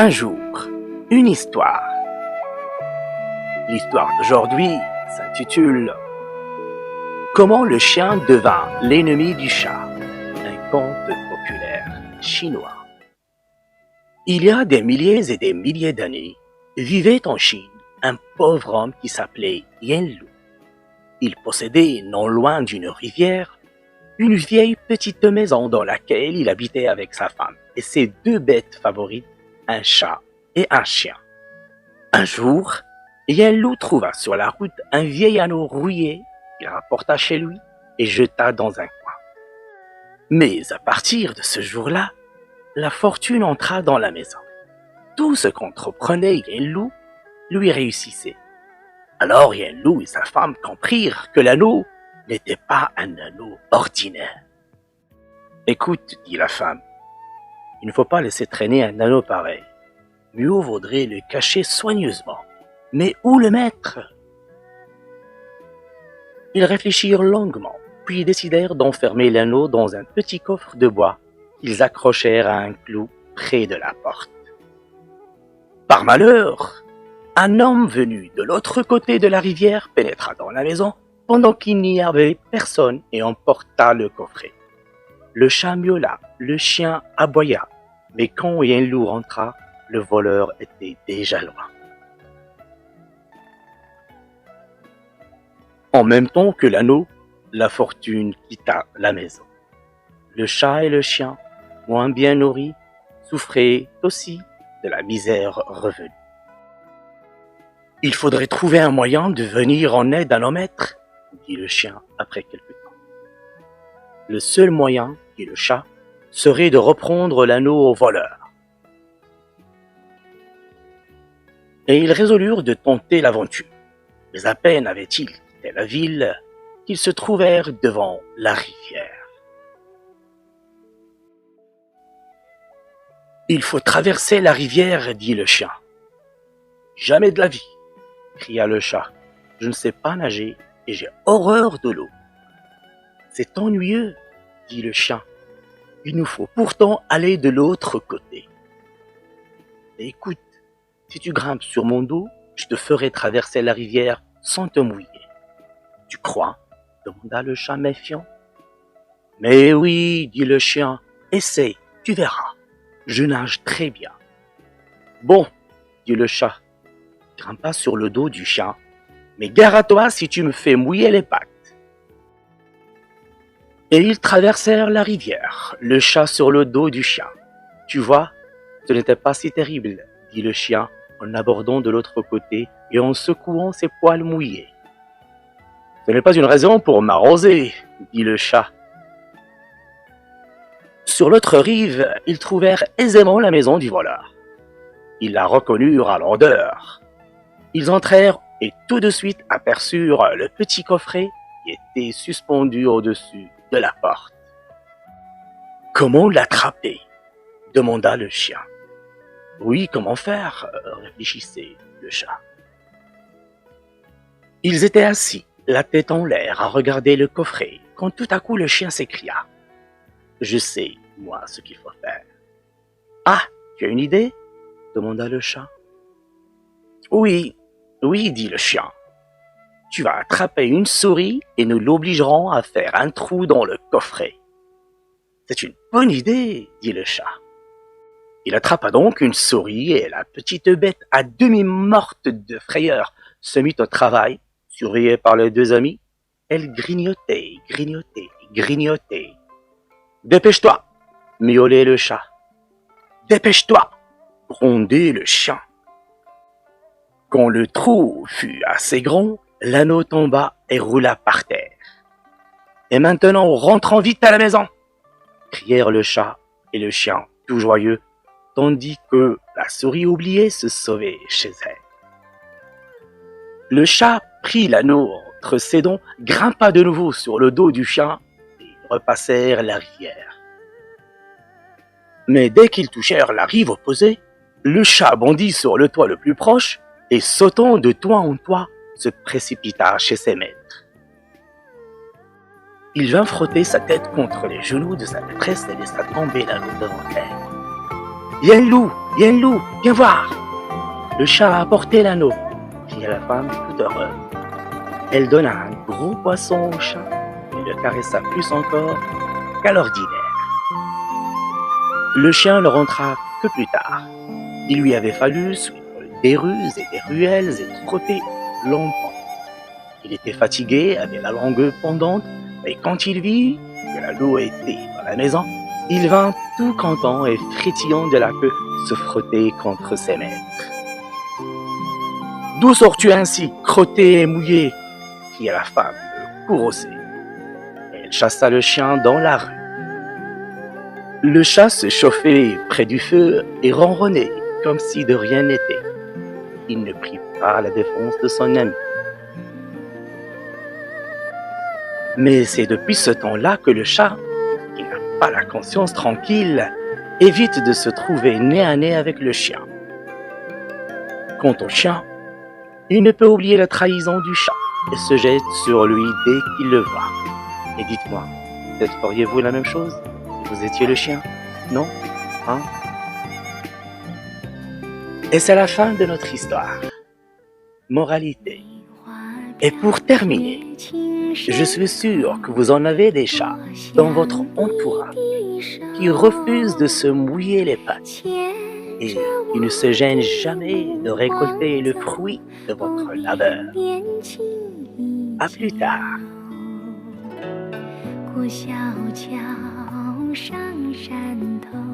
Un jour, une histoire. L'histoire d'aujourd'hui s'intitule Comment le chien devint l'ennemi du chat, un conte populaire chinois. Il y a des milliers et des milliers d'années, vivait en Chine un pauvre homme qui s'appelait Yen Lu. Il possédait, non loin d'une rivière, une vieille petite maison dans laquelle il habitait avec sa femme et ses deux bêtes favorites, un chat et un chien. Un jour, Yen Lu trouva sur la route un vieil anneau rouillé qu'il rapporta chez lui et jeta dans un coin. Mais à partir de ce jour-là, la fortune entra dans la maison. Tout ce qu'entreprenait Yen Lu lui réussissait. Alors Yen Lu et sa femme comprirent que l'anneau n'était pas un anneau ordinaire. « Écoute, dit la femme, il ne faut pas laisser traîner un anneau pareil. Mieux vaudrait le cacher soigneusement. Mais où le mettre ?» Ils réfléchirent longuement, puis décidèrent d'enfermer l'anneau dans un petit coffre de bois qu'ils accrochèrent à un clou près de la porte. Par malheur, un homme venu de l'autre côté de la rivière pénétra dans la maison pendant qu'il n'y avait personne et emporta le coffret. Le chat miaula, le chien aboya, mais quand Yen Lu rentra, le voleur était déjà loin. En même temps que l'anneau, la fortune quitta la maison. Le chat et le chien, moins bien nourris, souffraient aussi de la misère revenue. « Il faudrait trouver un moyen de venir en aide à nos maîtres, » dit le chien après quelque temps. Le seul moyen, dit le chat, serait de reprendre l'anneau au voleur. Et ils résolurent de tenter l'aventure. Mais à peine avaient-ils quitté la ville qu'ils se trouvèrent devant la rivière. « Il faut traverser la rivière, dit le chien. »« Jamais de la vie, cria le chat. Je ne sais pas nager et j'ai horreur de l'eau. »« C'est ennuyeux, dit le chien. Il nous faut pourtant aller de l'autre côté. »« Écoute, si tu grimpes sur mon dos, je te ferai traverser la rivière sans te mouiller. »« Tu crois ?» demanda le chat méfiant. « Mais oui, dit le chien, essaie, tu verras. Je nage très bien. »« Bon, dit le chat, grimpa sur le dos du chien, mais gare à toi si tu me fais mouiller les pattes. » Et ils traversèrent la rivière, le chat sur le dos du chien. « Tu vois, ce n'était pas si terrible, dit le chien en abordant de l'autre côté et en secouant ses poils mouillés. »« Ce n'est pas une raison pour m'arroser, dit le chat. » Sur l'autre rive, ils trouvèrent aisément la maison du voleur. Ils la reconnurent à l'odeur. Ils entrèrent et tout de suite aperçurent le petit coffret qui était suspendu au-dessus de la porte. « Comment l'attraper ?» demanda le chien. « Oui, comment faire ?» réfléchissait le chat. Ils étaient assis, la tête en l'air, à regarder le coffret, quand tout à coup le chien s'écria. « Je sais, moi, ce qu'il faut faire. »« Ah, tu as une idée ?» demanda le chat. « Oui, dit le chien. Tu vas attraper une souris et nous l'obligerons à faire un trou dans le coffret. »« C'est une bonne idée, dit le chat. Il attrapa donc une souris et la petite bête, à demi morte de frayeur, se mit au travail, surveillée par les deux amis. Elle grignotait, grignotait, grignotait. « Dépêche-toi !» miaulait le chat. « Dépêche-toi !» grondait le chien. Quand le trou fut assez grand, l'anneau tomba et roula par terre. « Et maintenant, rentrons vite à la maison !» crièrent le chat et le chien, tout joyeux, tandis que la souris oubliée se sauvait chez elle. Le chat prit l'anneau entre ses dents, grimpa de nouveau sur le dos du chien et ils repassèrent la rivière. Mais dès qu'ils touchèrent la rive opposée, le chat bondit sur le toit le plus proche et sautant de toit en toit, se précipita chez ses maîtres. Il vint frotter sa tête contre les genoux de sa maîtresse et laissa tomber l'anneau devant elle. Il y a un loup, il y a un loup, viens voir. Le chat a apporté l'anneau, cria la femme toute heureuse. Elle donna un gros poisson au chat et le caressa plus encore qu'à l'ordinaire. Le chien ne rentra que plus tard. Il lui avait fallu suivre des rues et des ruelles et trotter longtemps. Il était fatigué, avait la langue pendante, et quand il vit que la loup était dans la maison, il vint tout content et frétillant de la queue se frotter contre ses maîtres. « D'où sors-tu ainsi, crotté et mouillé ?» cria la femme, le courroucée. Elle chassa le chien dans la rue. Le chat se chauffait près du feu et ronronnait comme si de rien n'était. Il ne prit pas la défense de son ami. Mais c'est depuis ce temps-là que le chat, qui n'a pas la conscience tranquille, évite de se trouver nez à nez avec le chien. Quant au chien, il ne peut oublier la trahison du chat et se jette sur lui dès qu'il le voit. Et dites-moi, peut-être feriez-vous la même chose si vous étiez le chien? Non? Hein? Et c'est la fin de notre histoire. Moralité. Et pour terminer, je suis sûr que vous en avez des chats dans votre entourage qui refusent de se mouiller les pattes et qui ne se gênent jamais de récolter le fruit de votre labeur. À plus tard. 过小桥上山头。